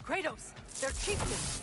Kratos! They're chieftains!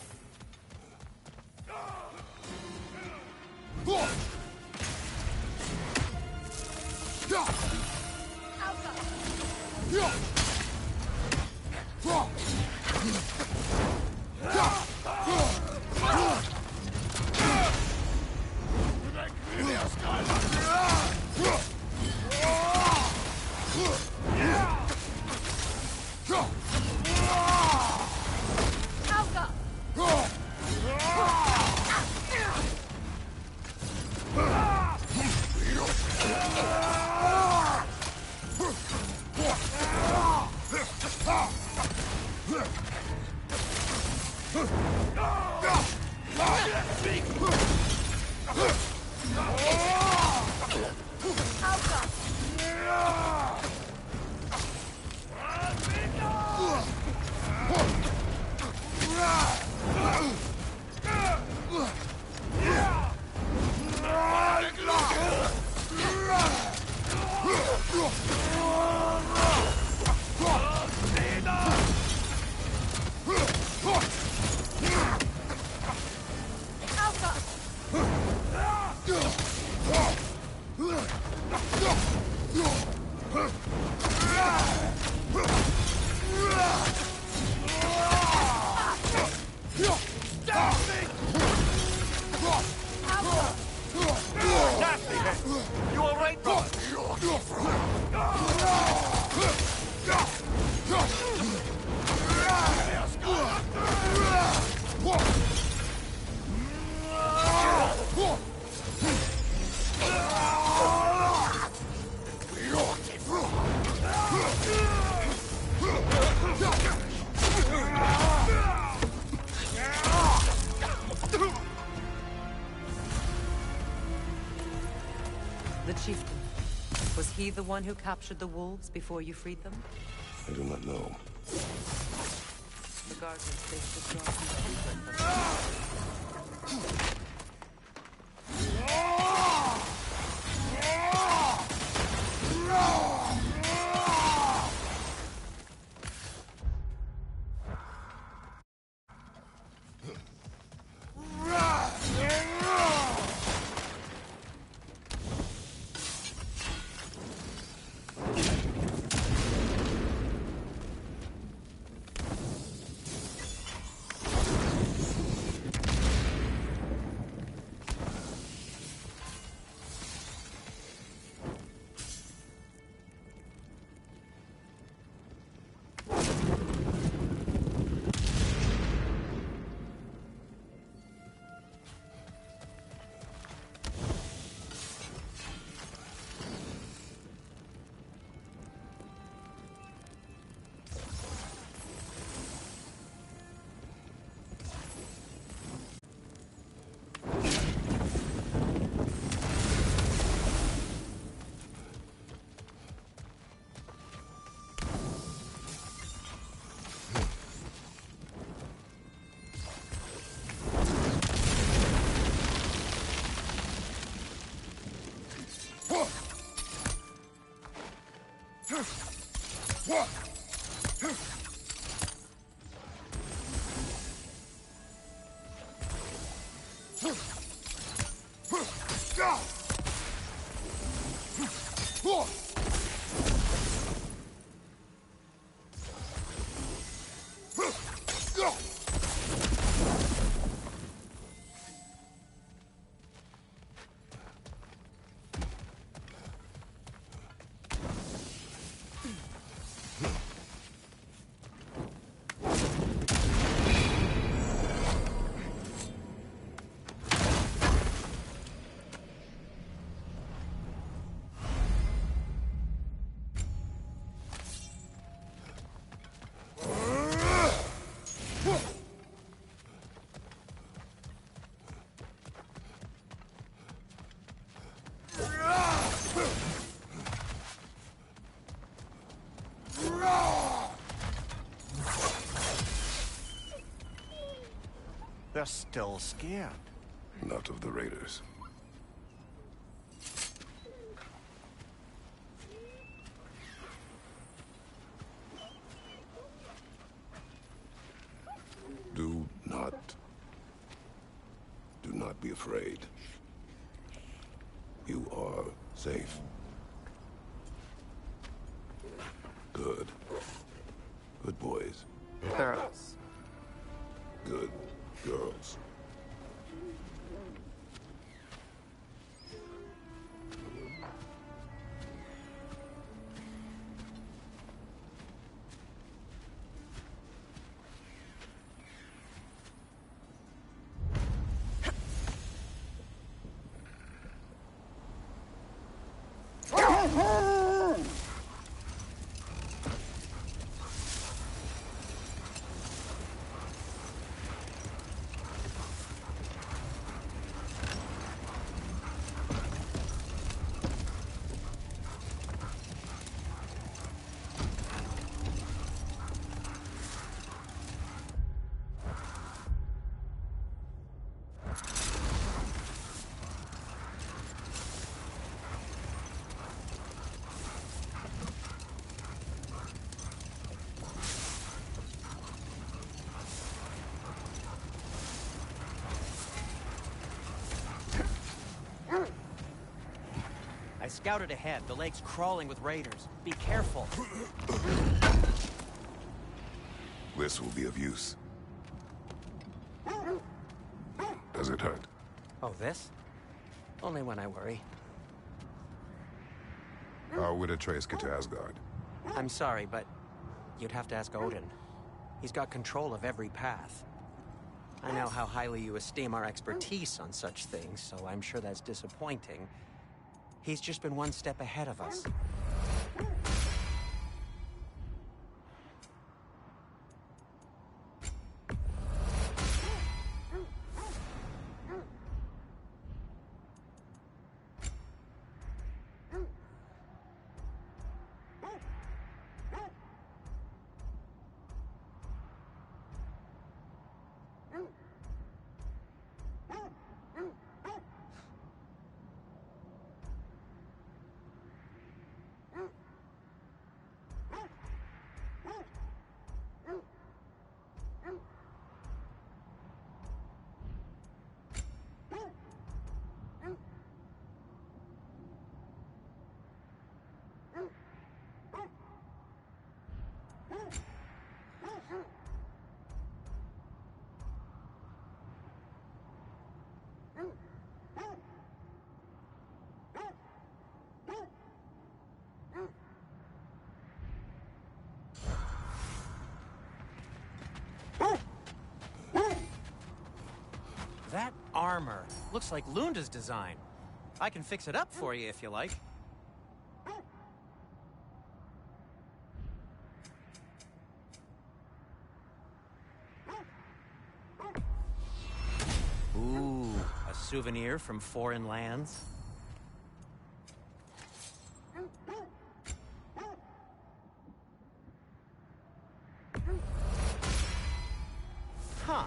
The chieftain. Was he the one who captured the wolves before you freed them? I do not know. The guardians, they should draw some comfort from them. They're still scared. Not of the raiders. afraid. You are safe. Good. Good boys. Girls. Good girls. I scouted ahead. The lake's crawling with raiders. Be careful. This will be of use. Does it hurt? Oh, this? Only when I worry. How would Atreus get to Asgard? I'm sorry, but you'd have to ask Odin. He's got control of every path. I know how highly you esteem our expertise on such things, so I'm sure that's disappointing. He's just been one step ahead of us. That armor looks like Lunda's design. I can fix it up for you if you like. Ooh, a souvenir from foreign lands. Huh.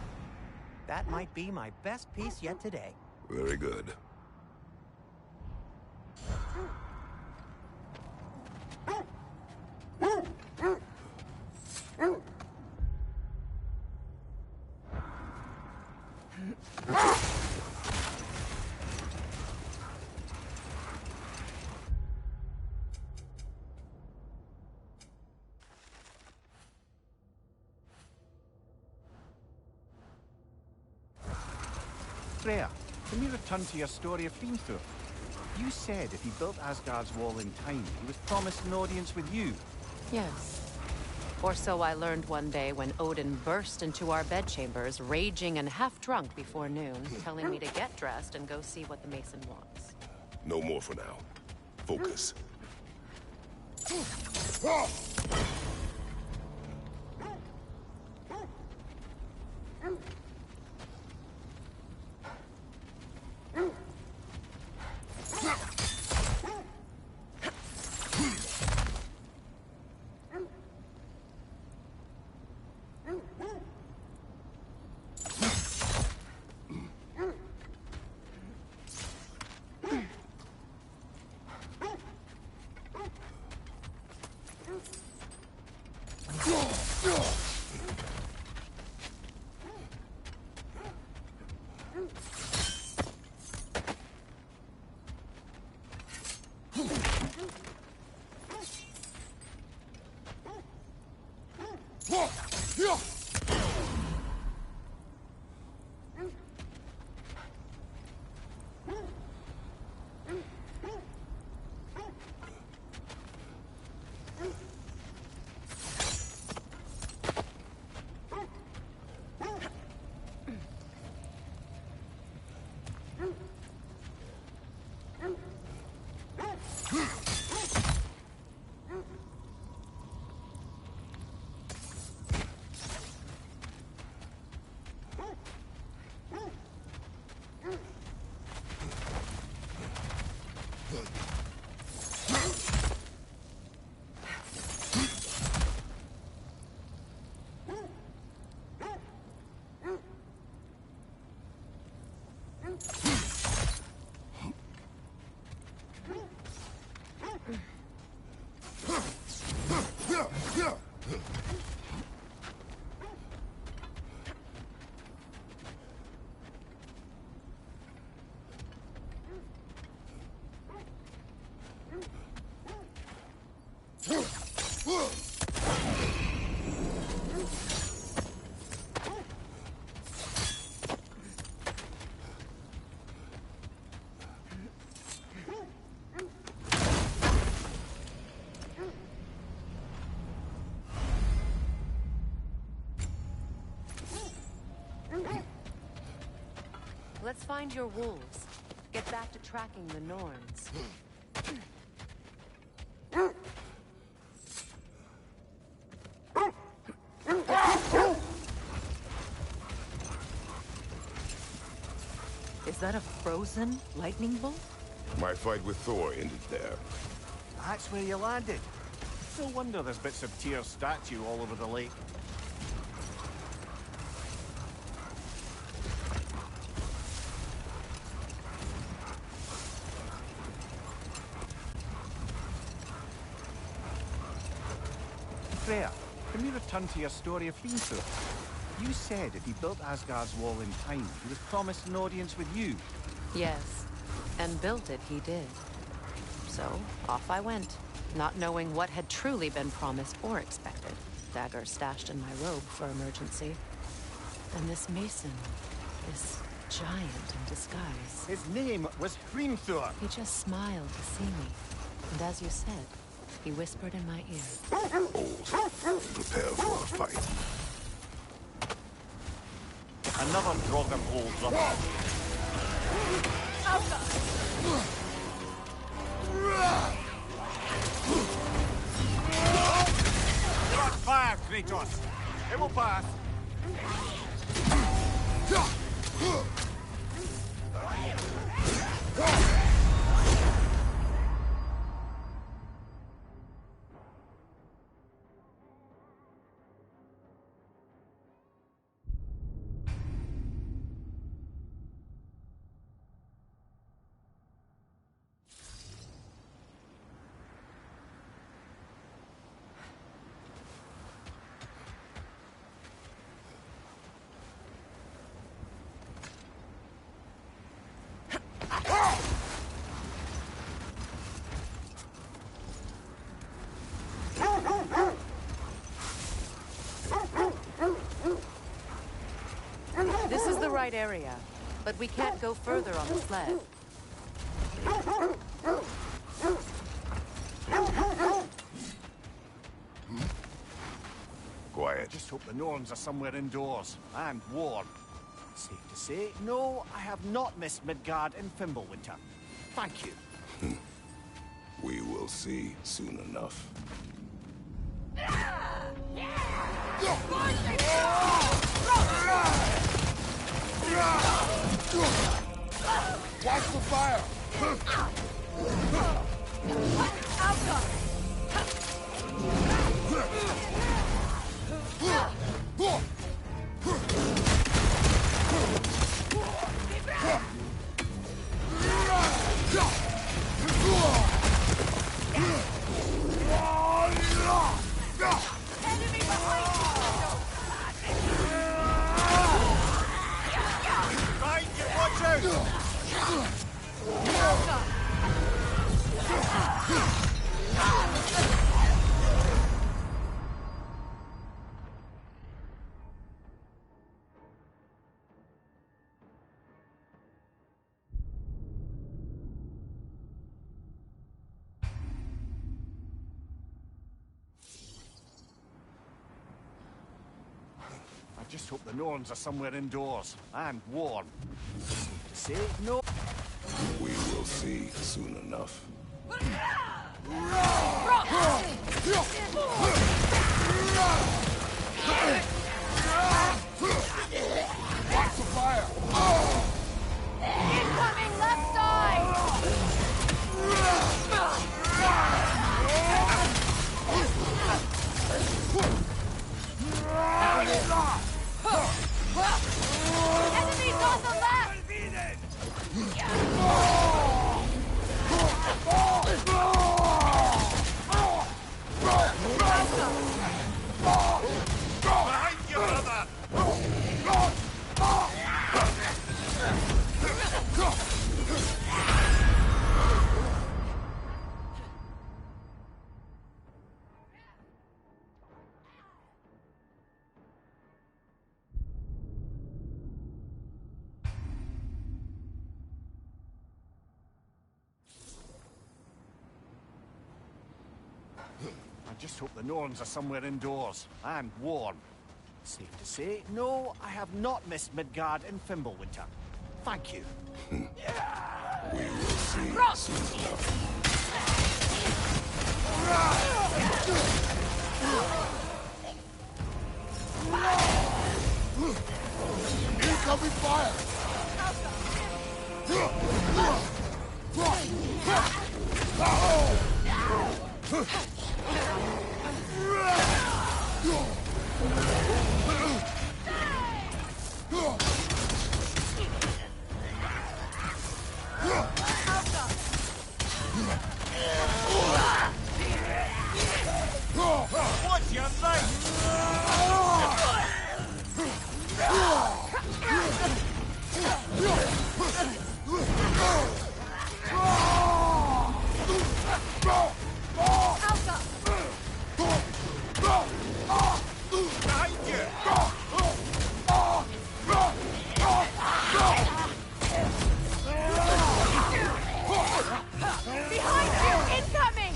That might be my best piece yet today. Very good. Freya, can we return to your story of Finthur? You said if he built Asgard's wall in time, he was promised an audience with you. Yes. Or so I learned one day when Odin burst into our bedchambers, raging and half-drunk before noon, telling me to get dressed and go see what the Mason wants. No more for now. Focus. Let's find your wolves. Get back to tracking the Norns. Is that a frozen lightning bolt? My fight with Thor ended there. That's where you landed. No wonder there's bits of Tyr's statue all over the lake. Freya, can we return to your story of Hrimthur? You said if he built Asgard's wall in time, he was promised an audience with you. Yes. And built it he did. So, off I went, not knowing what had truly been promised or expected. Dagger stashed in my robe for emergency. And this mason, this giant in disguise. His name was Hrimthur. He just smiled to see me. And as you said, he whispered in my ear. Old. Prepare for a fight. Another Dragon holds up. You're on fire, Kratos. It will pass. This is the right area, but we can't go further on the sled. Quiet. Just hope the Norns are somewhere indoors and warm. Safe to say, no, I have not missed Midgard in Fimbulwinter. Thank you. We will see soon enough. Watch the fire! Enemy behind you! Right, you watch out! I just hope the Norns are somewhere indoors and warm. Safe to say, no. We will see soon enough. Watch the fire! Incoming left side! Enemies on the left! just hope the Norns are somewhere indoors, and warm. Safe to say, no, I have not missed Midgard in Fimbulwinter. Thank you. We will see soon enough. Incoming fire! What's your name? Behind you! Incoming!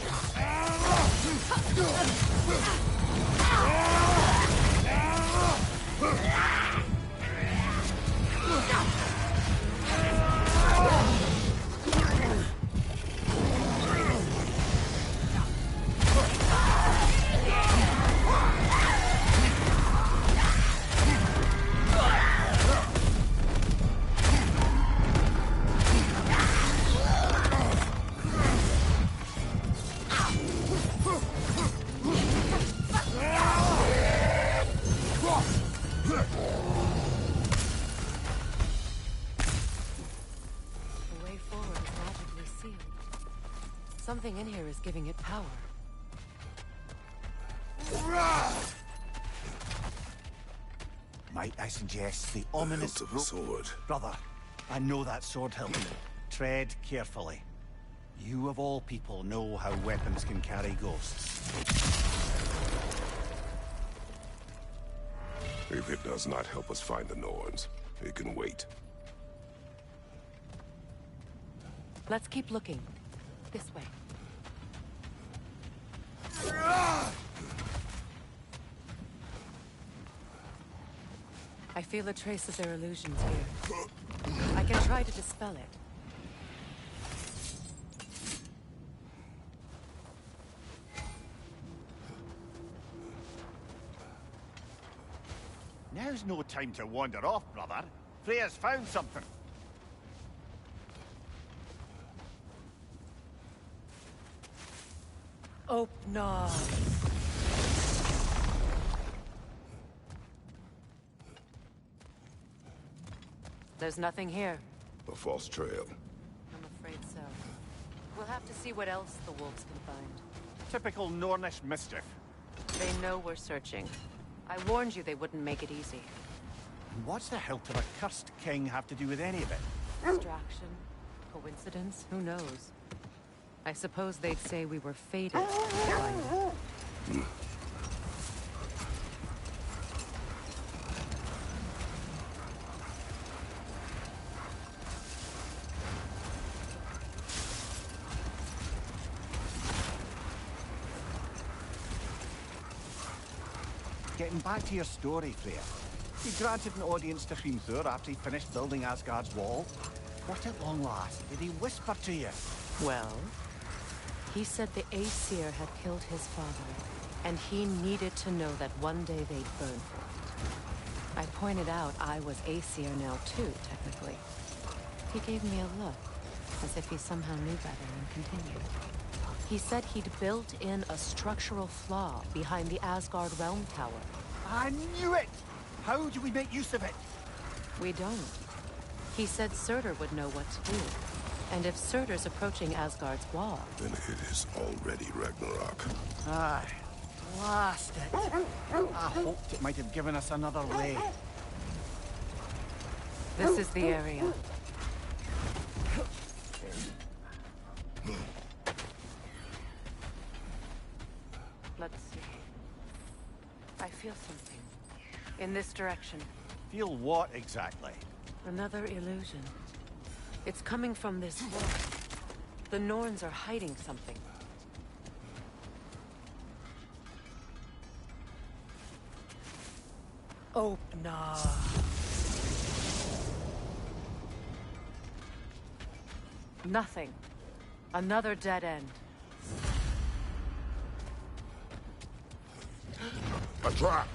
The way forward is magically sealed. Something in here is giving it power. Might I suggest the ominous Hilt of a rope? sword. Brother, I know that sword hilt. Tread carefully. You of all people know how weapons can carry ghosts. If it does not help us find the Norns, it can wait. Let's keep looking. This way. I feel a trace of their illusions here. I can try to dispel it. Now's no time to wander off, brother. Freya's found something. Open. There's nothing here. A false trail. I'm afraid so. We'll have to see what else the wolves can find. Typical Nornish mischief. They know we're searching. I warned you they wouldn't make it easy. And what's the hilt of a cursed king have to do with any of it? Distraction? Coincidence? Who knows? I suppose they'd say we were fated to find it. Getting back to your story, Freya. You granted an audience to Hrimthur after he finished building Asgard's wall. What at long last did he whisper to you? Well, he said the Aesir had killed his father, and he needed to know that one day they'd burn for it. I pointed out I was Aesir now too, technically. He gave me a look, as if he somehow knew better and continued. He said he'd built in a structural flaw behind the Asgard Realm Tower. I knew it! How do we make use of it? We don't. He said Surtur would know what to do. And if Surtur's approaching Asgard's wall... Then it is already Ragnarok. Aye. Blast it. I hoped it might have given us another way. This is the area. Let's see. I feel something. In this direction. Feel what exactly? Another illusion. It's coming from this wall. The Norns are hiding something. Oh, no. Nothing. Another dead end. A trap!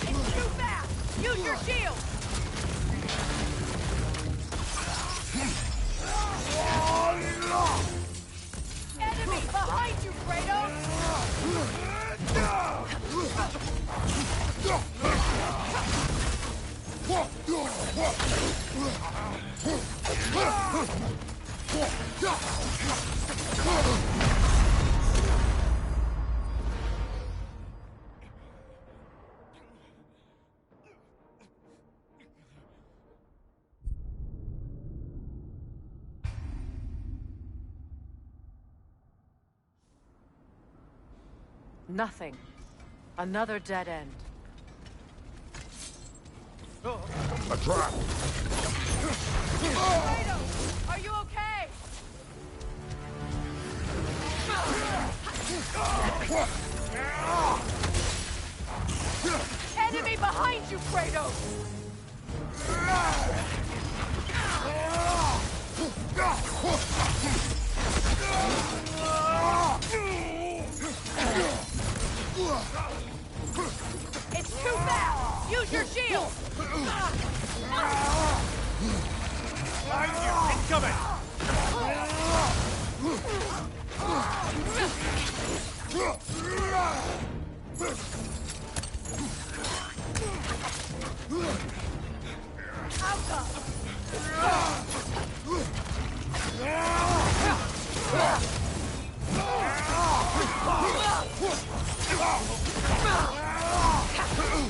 It's too fast! Use your shield! Enemy behind you, Kratos! Nothing. Another dead end. A trap! Kratos! Are you okay? Enemy behind you, Kratos! It's too fast! Use your shield! Incoming!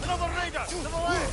Another raider! To the left!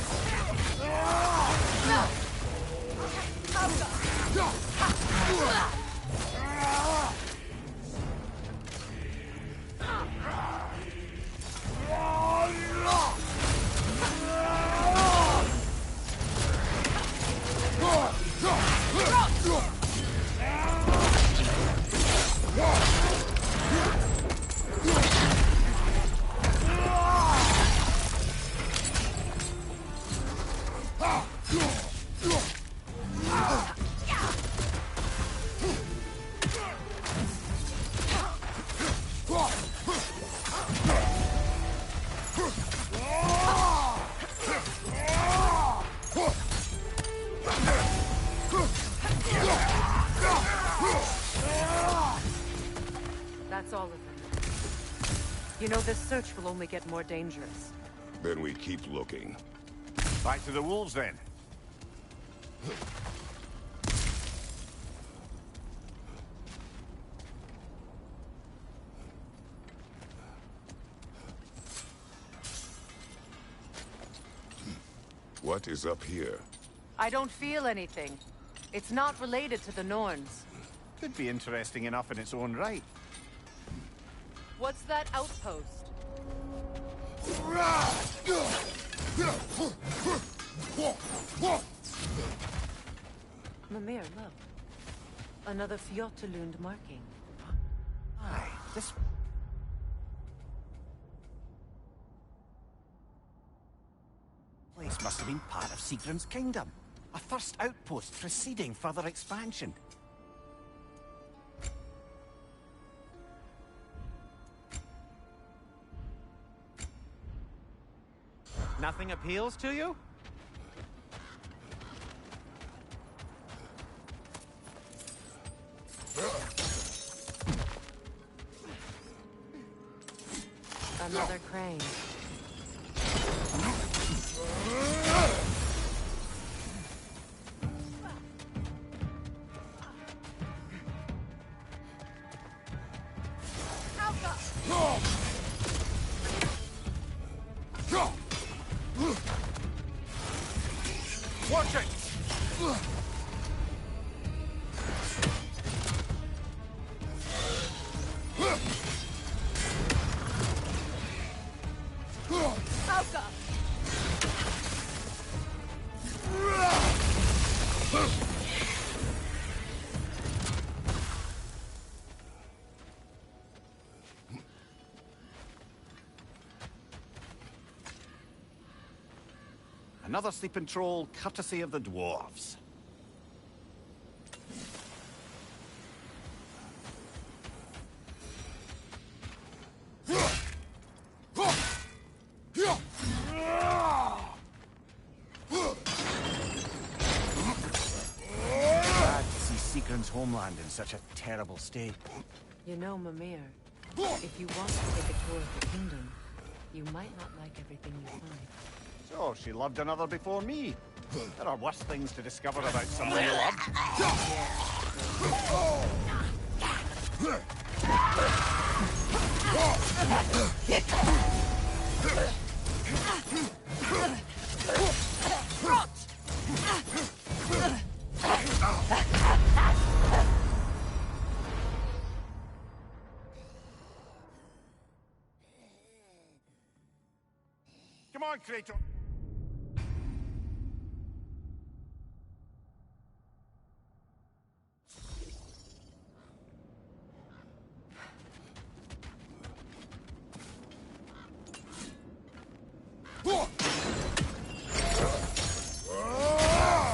That's all of them. You know, this search will only get more dangerous. Then we keep looking. Back to the wolves, then. What is up here? I don't feel anything. It's not related to the Norns. Could be interesting enough in its own right. What's that outpost? Mimir, look. Another Fjotalund marking. Aye, this... place must have been part of Sigrun's kingdom. A first outpost preceding further expansion. Nothing appeals to you? Another crane. Watch it! Another sleeping troll, courtesy of the dwarves. Sad to see Seagram's homeland in such a terrible state. You know, Mimir, if you want to take a tour of the kingdom, you might not like everything you find. So, she loved another before me. There are worse things to discover about someone you love. Come on, Kratos.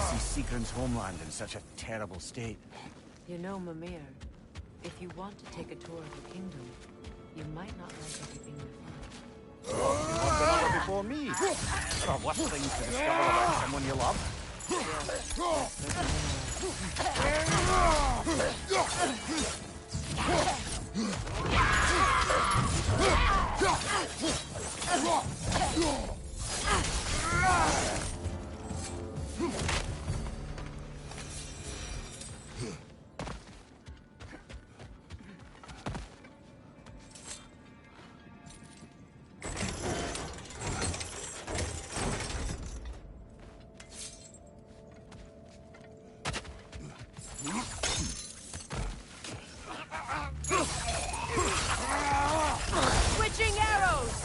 See Seagram's homeland in such a terrible state. You know, Mimir, if you want to take a tour of the kingdom, you might not like everything you find. She loved another before me. There are worse things to discover about someone you love. Switching arrows!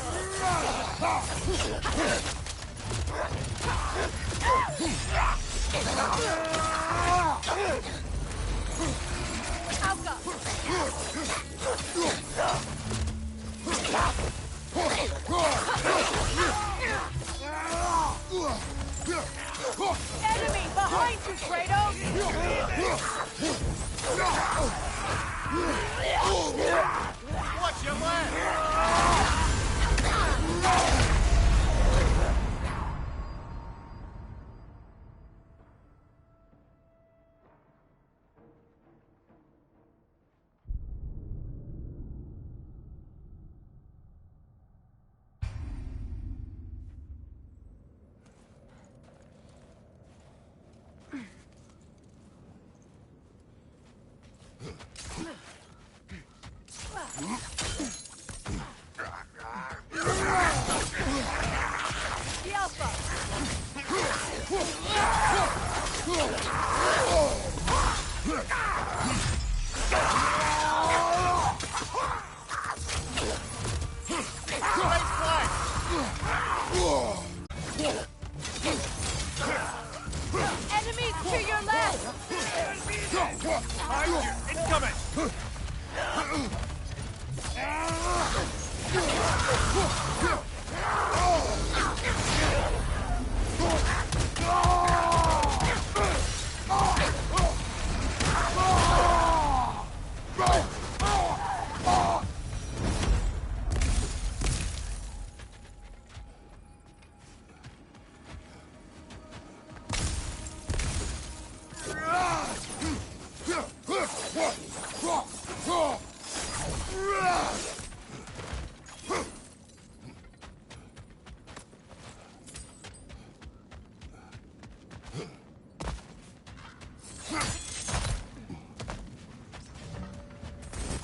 Alka! Enemy behind you, Kratos! Watch your land! The Alpha! Enemies to your left! Incoming!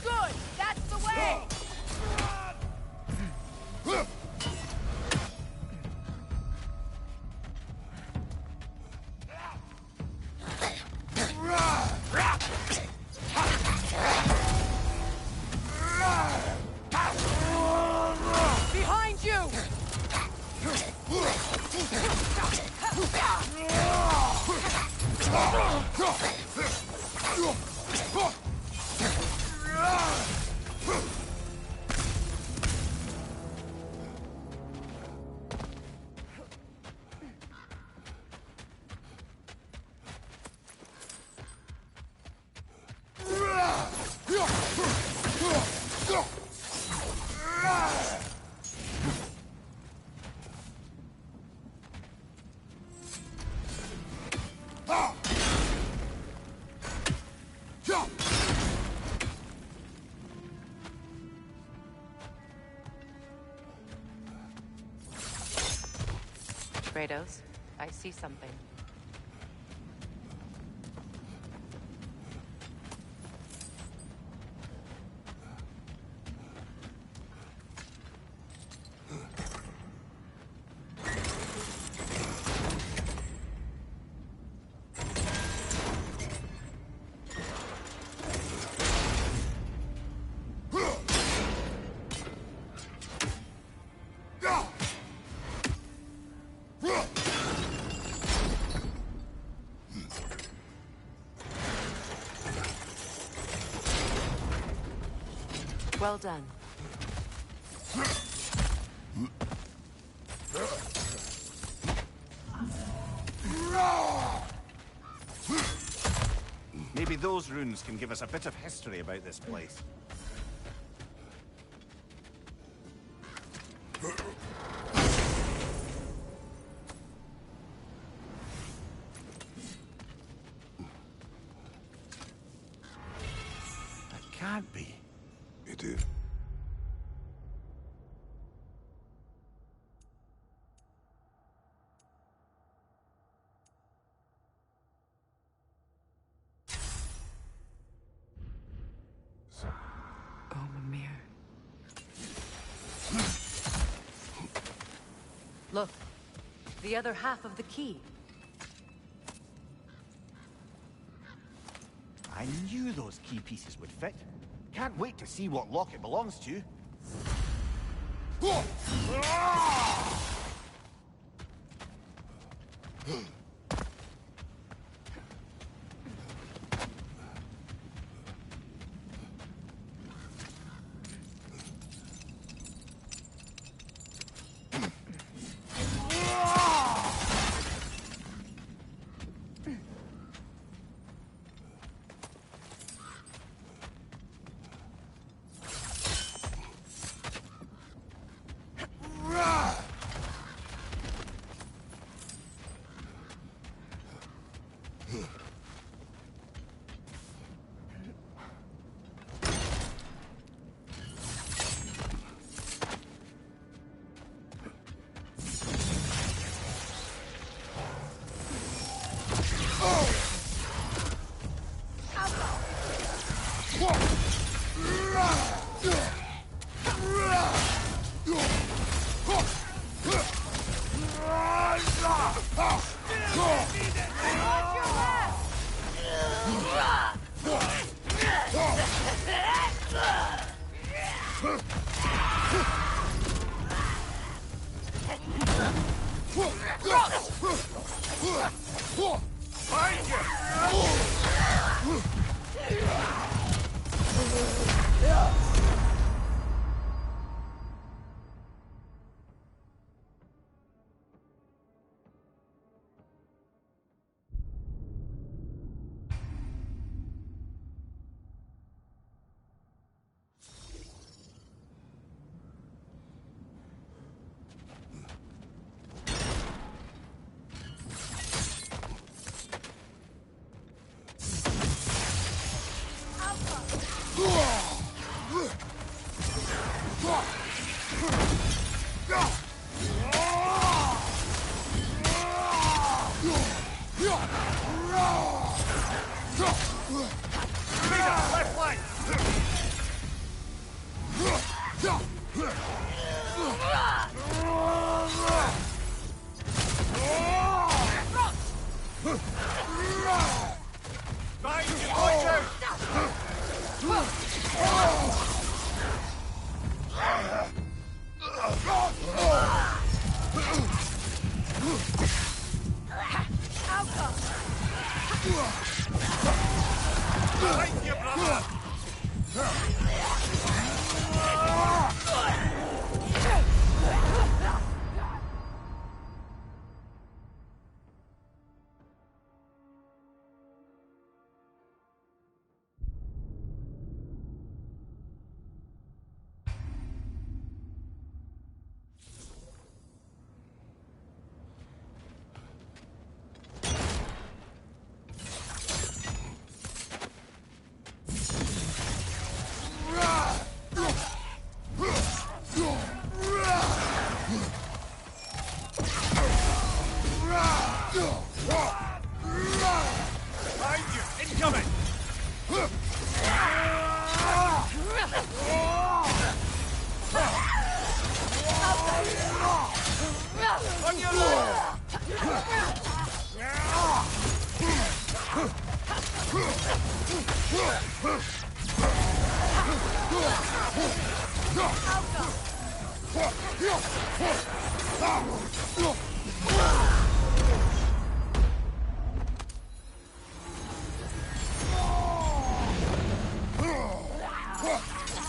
Good! That's the way! Behind you! Kratos, I see something. Well done. Maybe those runes can give us a bit of history about this place. That can't be. It is. Oh, Mimir. Look, the other half of the key. I knew those key pieces would fit. Can't wait to see what lock it belongs to.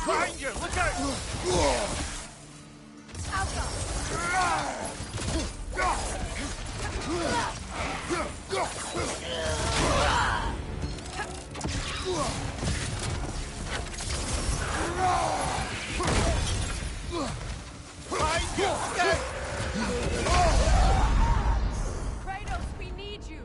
Behind you! Look out! Kratos, we need you!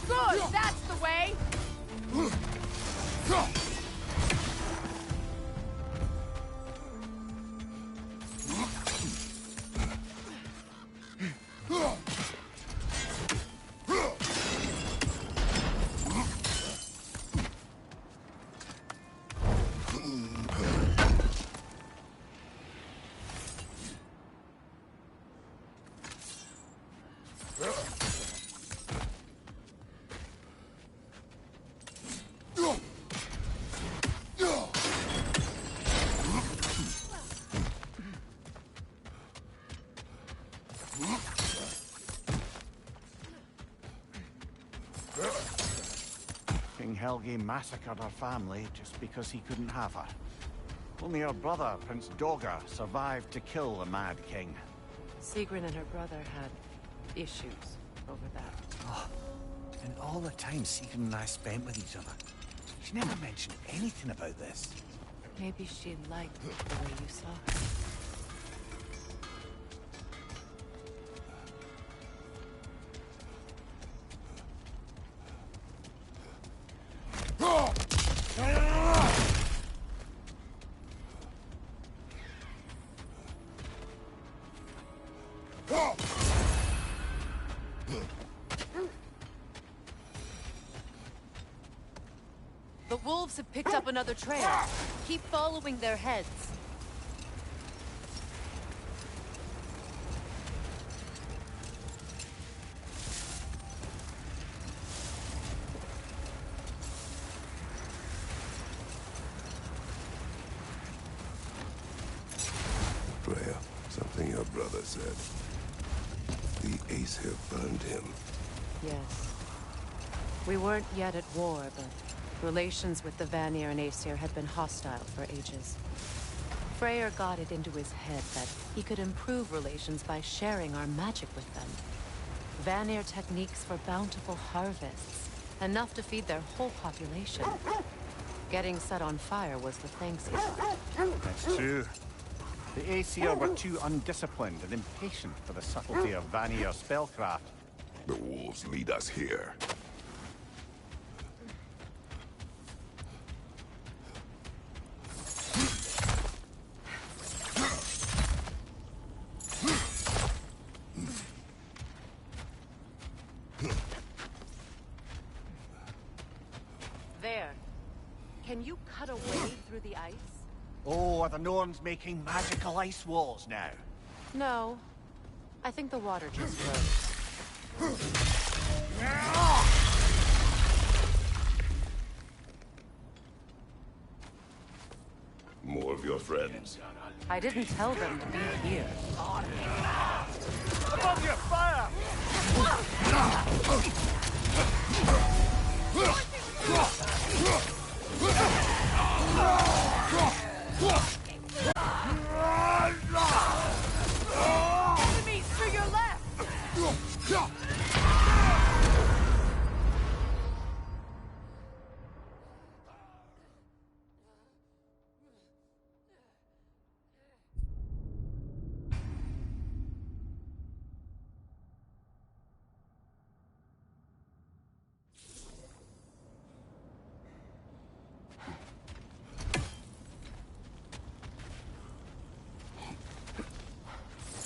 Good, that's the way! King Helge massacred her family just because he couldn't have her. Only her brother, Prince Dogger, survived to kill the Mad King. Sigrun and her brother had issues over that. Oh, and all the time Sigrun and I spent with each other, she never mentioned anything about this. Maybe she liked the way you saw her. The wolves have picked up another trail. Keep following their heads. Freya, something your brother said. The Aesir burned him. Yes. We weren't yet at war, but relations with the Vanir and Aesir had been hostile for ages. Freyr got it into his head that he could improve relations by sharing our magic with them. Vanir techniques for bountiful harvests, enough to feed their whole population. Getting set on fire was the thanks he got. That's true. The Aesir were too undisciplined and impatient for the subtlety of Vanir spellcraft. The wolves lead us here. There. Can you cut a way through the ice? Oh, are the Norns making magical ice walls now? No. I think the water just rose. More of your friends. I didn't tell them to be here. Above your fire! Enemies to your left!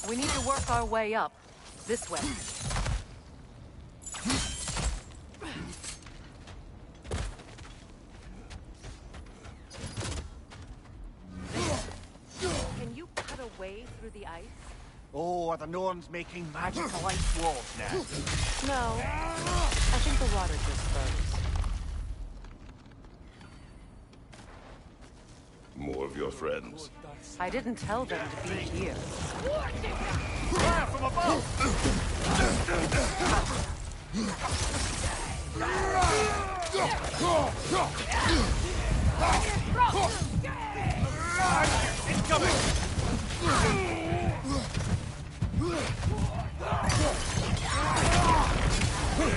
We need to work our way up. This way. Can you cut a way through the ice? Oh, are the Norns making magical ice walls now? No. I think the water just froze. More of your friends. I didn't tell them to be here. Fire from above! Incoming!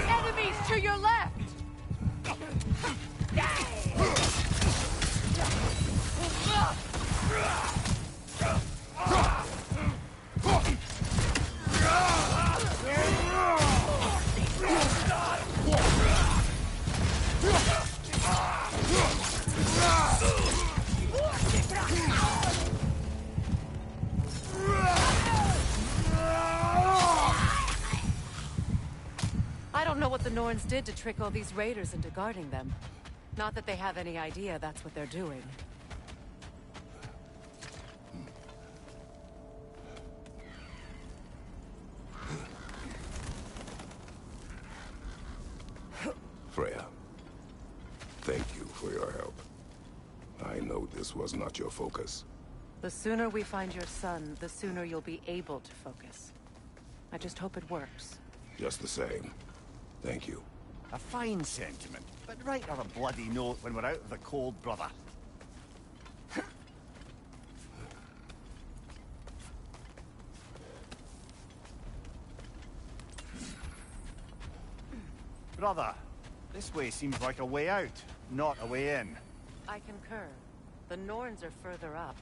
Enemies to your left! I don't know what the Norns did to trick all these raiders into guarding them. Not that they have any idea that's what they're doing. Freya, thank you for your help. I know this was not your focus. The sooner we find your son, the sooner you'll be able to focus. I just hope it works. Just the same. Thank you. A fine sentiment, but write her a bloody note when we're out of the cold, brother. Brother, this way seems like a way out, not a way in. I concur. The Norns are further up.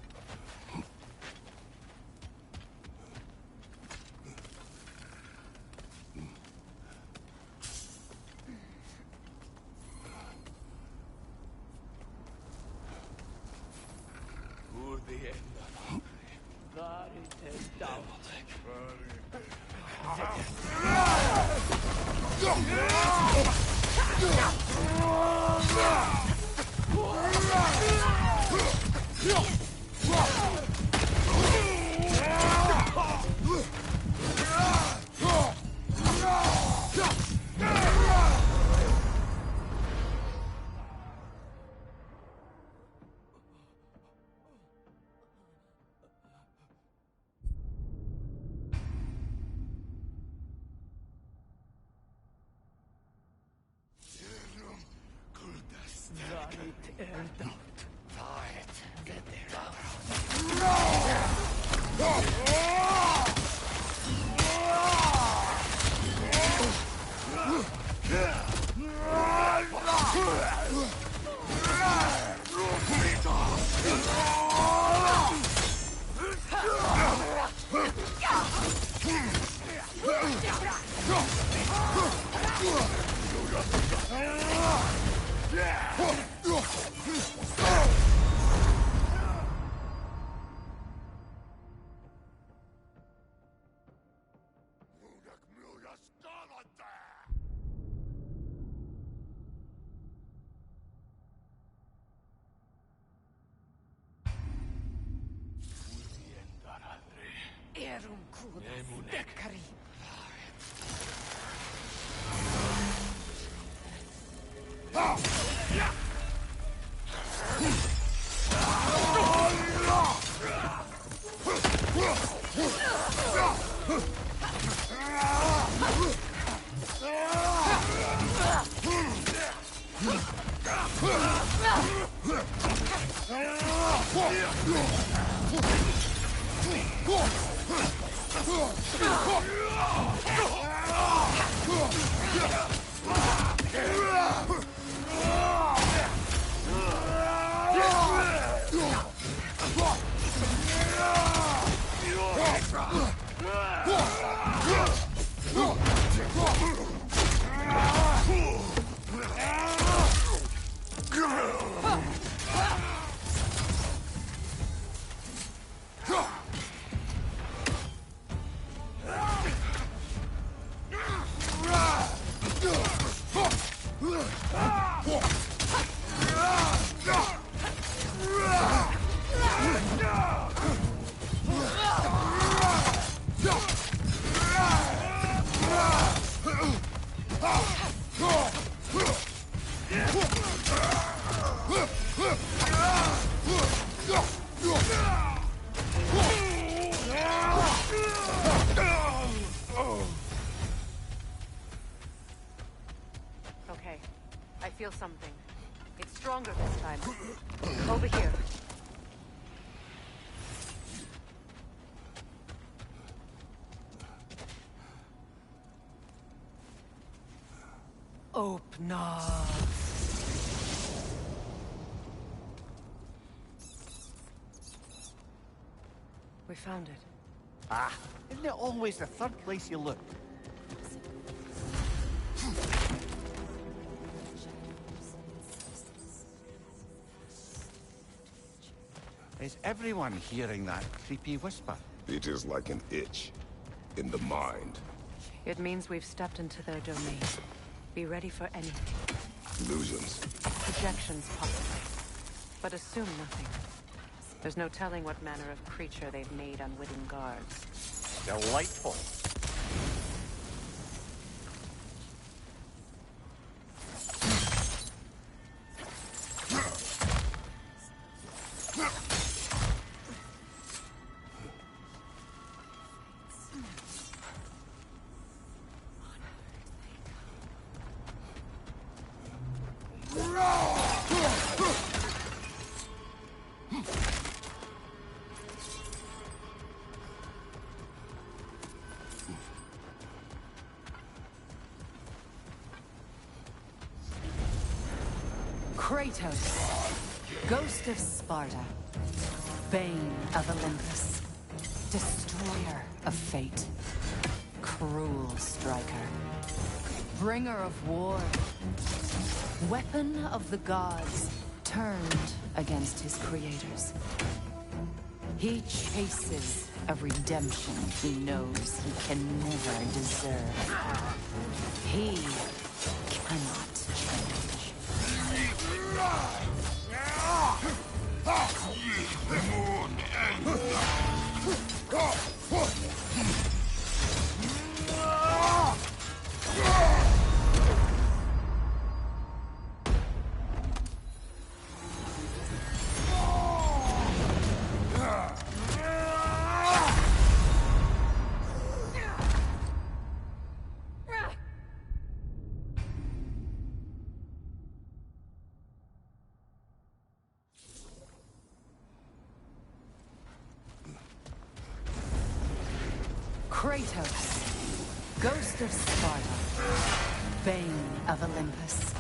Okay, I feel something. It's stronger this time. Over here. Open up. We found it. Ah, isn't it always the third place you look? Is everyone hearing that creepy whisper? It is like an itch in the mind. It means we've stepped into their domain. Be ready for anything. Illusions. Projections, possibly. But assume nothing. There's no telling what manner of creature they've made unwitting guards. Delightful. Kratos, Ghost of Sparta, Bane of Olympus, Destroyer of Fate, Cruel Striker, Bringer of War, Weapon of the Gods, turned against his creators. He chases a redemption he knows he can never deserve. He cannot change. Kratos, Ghost of Sparta, Bane of Olympus,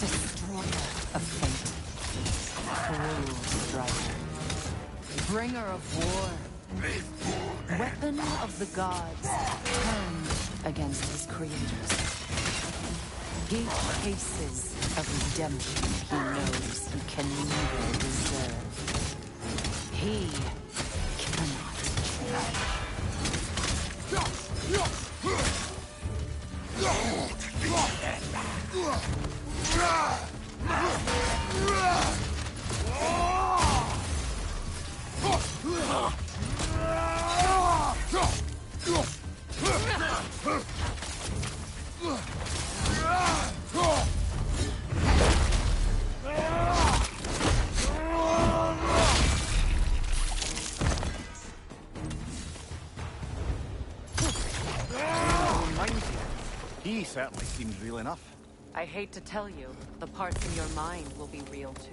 Destroyer of Fate, Cruel Striker, Bringer of War, Weapon of the Gods, turned against his creators. He chases a redemption he knows he can never deserve. He cannot change. He certainly seems real enough. I hate to tell you, the parts in your mind will be real too.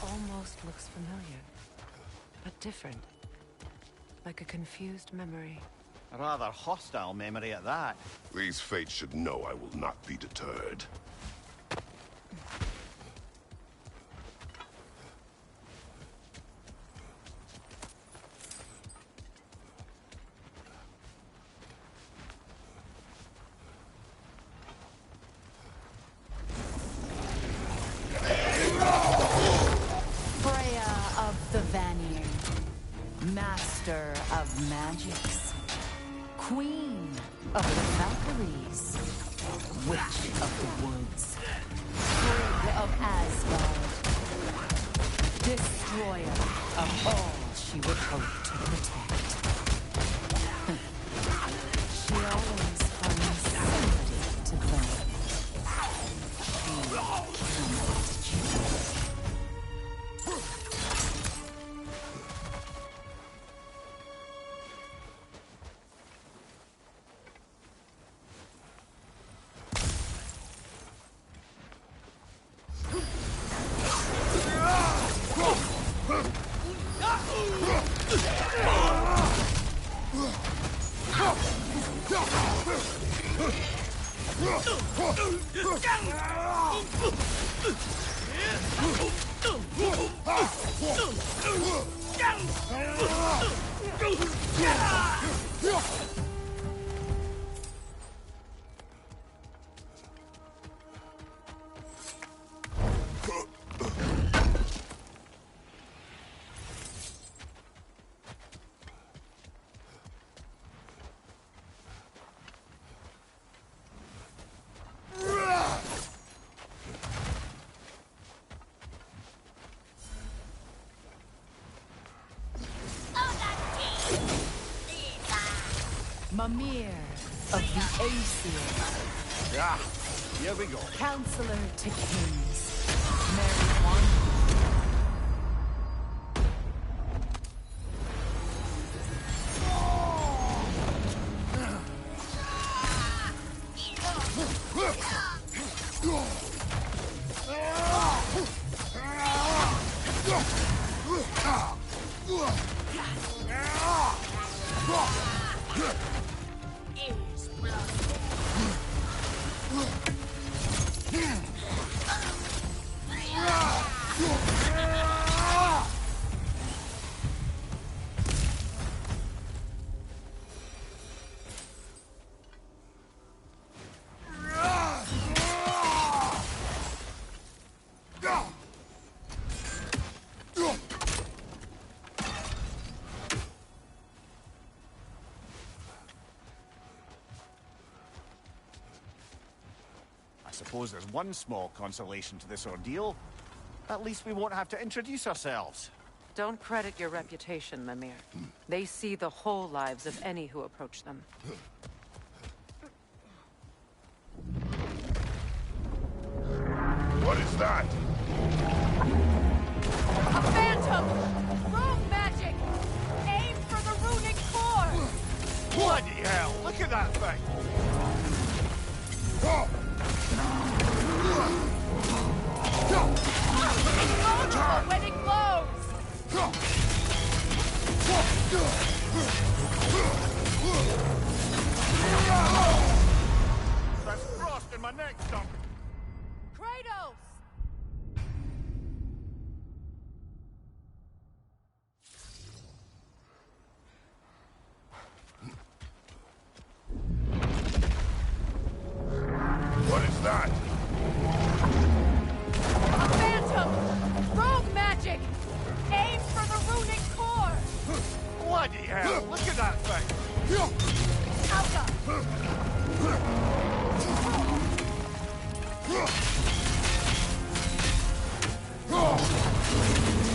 Almost looks familiar, but different. Like a confused memory. A rather hostile memory at that. These fates should know I will not be deterred. Freya of the Vanir, master of magics, queen of the Valkyries, witch of the woods, Frigg of Asgard, destroyer of all she would hope to protect. She always finds somebody to blame. She cannot choose. Mimir of the Aesir. Yeah, here we go. Counselor to kings. Mary Wand. I suppose there's one small consolation to this ordeal. At least we won't have to introduce ourselves. Don't credit your reputation, Mimir. They see the whole lives of any who approach them. What is that? A phantom! Rune magic! Aim for the runic core! Bloody hell! Look at that thing! Oh, vulnerable when it glows! There's frost in my neck, Stump. Kratos! What is that? A phantom! Rogue magic! Aim for the runic core! Bloody hell! Look at that thing! Alka!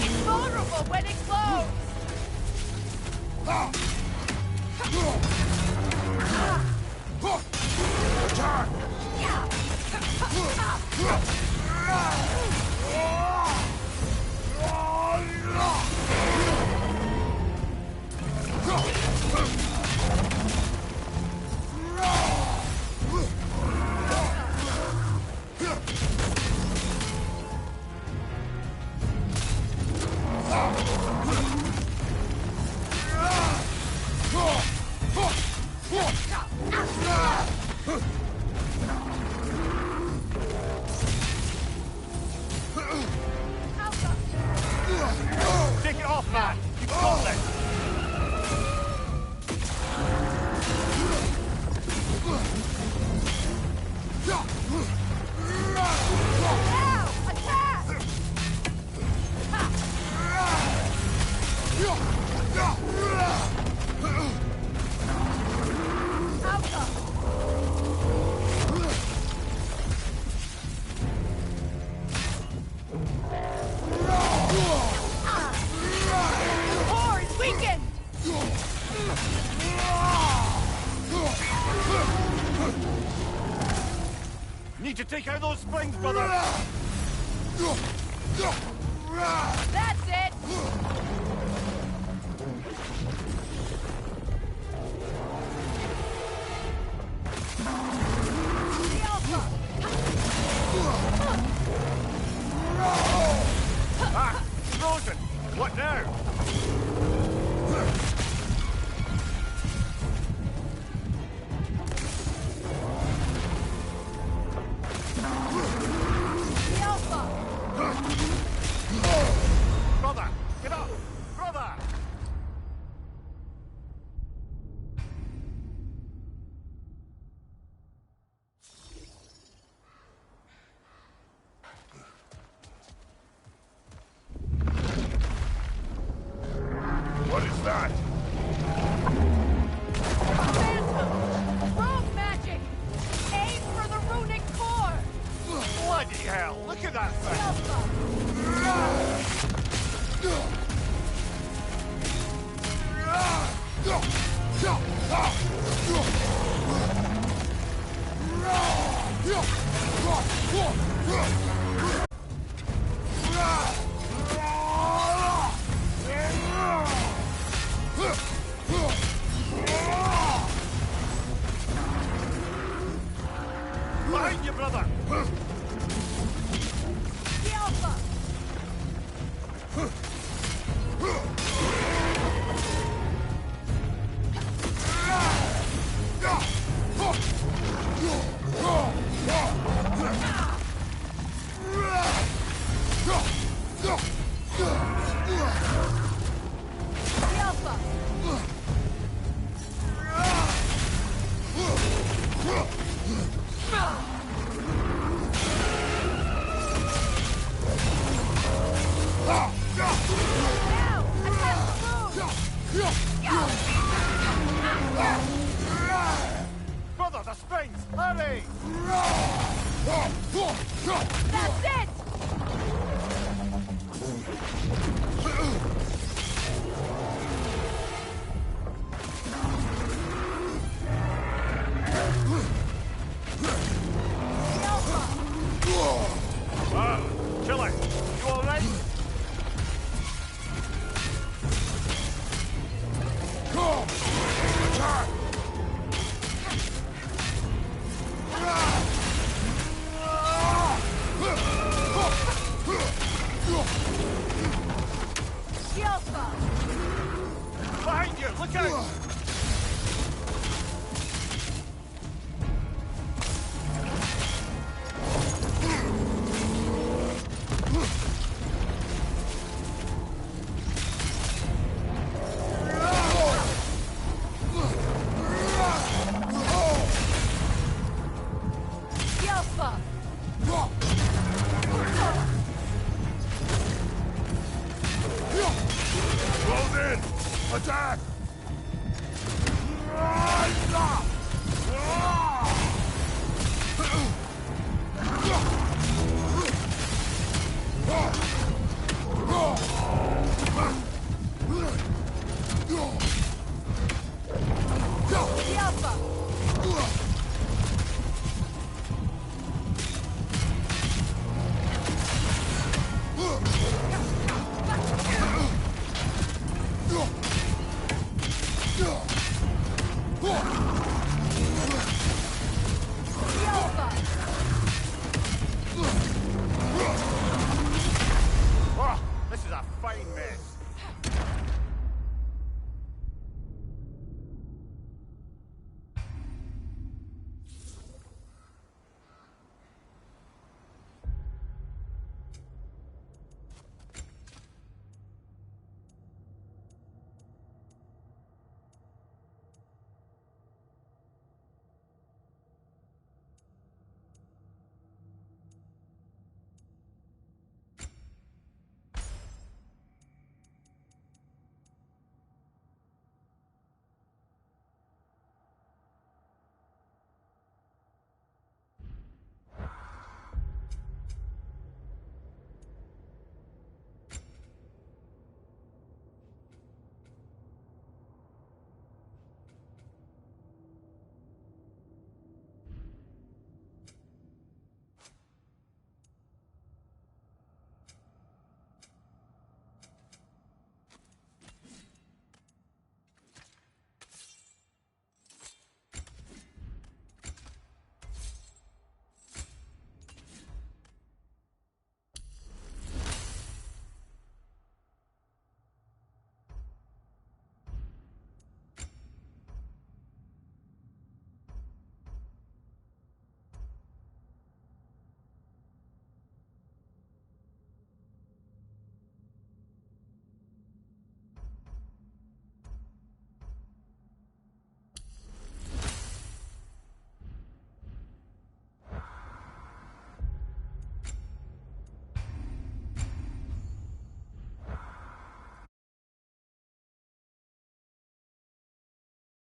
Invulnerable when it glows! Take it off, man! You've got this! Now! Attack! Alka! Core is weakened! Need to take out those springs, brother! That's it! The Alpha! Ah! Frozen! What now? The Alpha! Brother! Get up! Brother! What is that? Phantom! Rogue magic! Aim for the runic core! Bloody hell! Look at that The thing! Alpha! Behind you, brother! The Alpha! The Alpha! Now! Attack the moon! Brother, the springs! Hurry! That's it! The Alpha! Chiller, you alright? out! Alpha! Close in! Attack! Alpha! Oh, this is a fine mess.